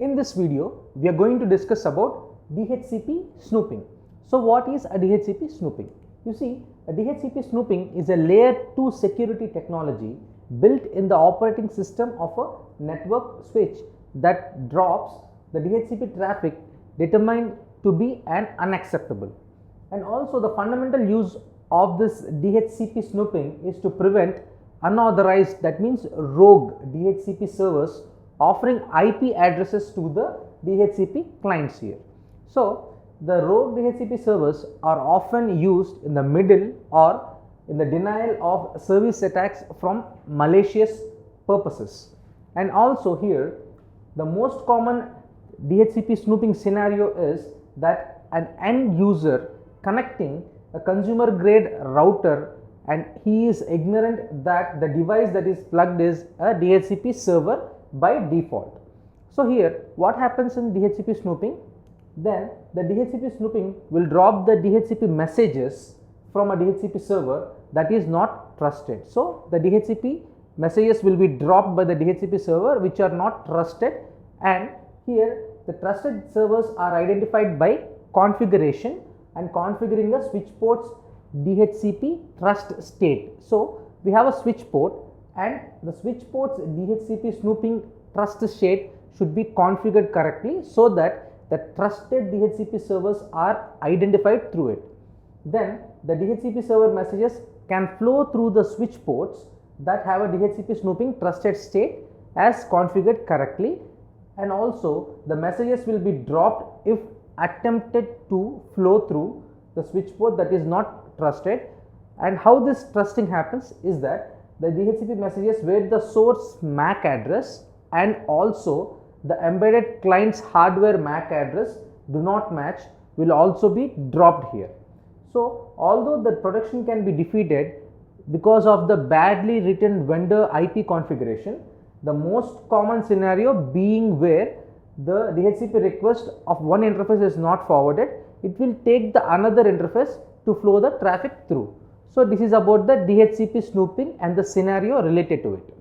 In this video, we are going to discuss about DHCP snooping. So what is a DHCP snooping? You see, a DHCP snooping is a layer 2 security technology built in the operating system of a network switch that drops the DHCP traffic determined to be an unacceptable. And also the fundamental use of this DHCP snooping is to prevent unauthorized, that means rogue DHCP servers offering IP addresses to the DHCP clients here. So the rogue DHCP servers are often used in the middle or in the denial of service attacks from malicious purposes. And also here the most common DHCP snooping scenario is that an end user connecting a consumer grade router and he is ignorant that the device that is plugged is a DHCP server by default. So here what happens in DHCP snooping? Then the DHCP snooping will drop the DHCP messages from a DHCP server that is not trusted. So the DHCP messages will be dropped by the DHCP server which are not trusted, and here the trusted servers are identified by configuration and configuring the switch ports DHCP trust state. So we have a switch port, and the switch ports DHCP snooping trust state should be configured correctly so that the trusted DHCP servers are identified through it. Then the DHCP server messages can flow through the switch ports that have a DHCP snooping trusted state as configured correctly, and also the messages will be dropped if attempted to flow through the switch port that is not trusted. And how this trusting happens is that the DHCP messages where the source MAC address and also the embedded client's hardware MAC address do not match will also be dropped here. So although the protection can be defeated because of the badly written vendor IP configuration, the most common scenario being where the DHCP request of one interface is not forwarded, it will take the another interface to flow the traffic through. So this is about the DHCP snooping and the scenario related to it.